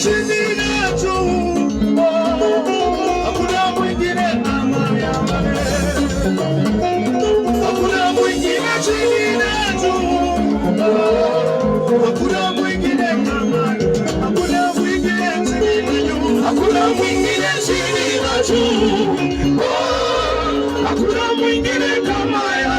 chini na juu, hakuna mwingine kama yeye. Hakuna mwingine chini na juu, hakuna mwingine kama yeye. Hakuna mwingine chini na juu, hakuna mwingine chini na juu, hakuna mwingine kama yeye.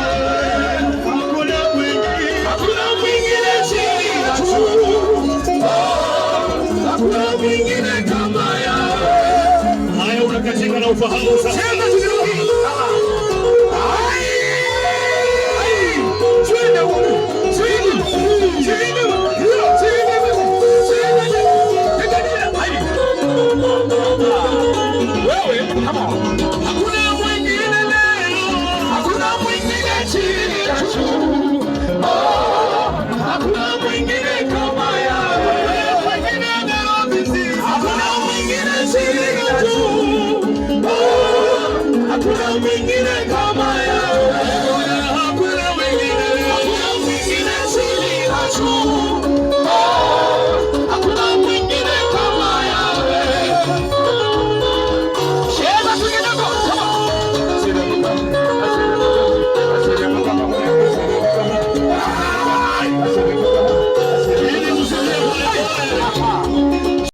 Hakuna mwingine kama yeye. Haya, unakatika na ufahamu sasa. Sema tunabii. Hakuna mwingine leo, hakuna mwingine chini ya juu, hakuna mwingine kama yeye. Hakuna mwingine chini na juu, hakuna mwingine kama yeye. Hakuna mwingine chini na juu.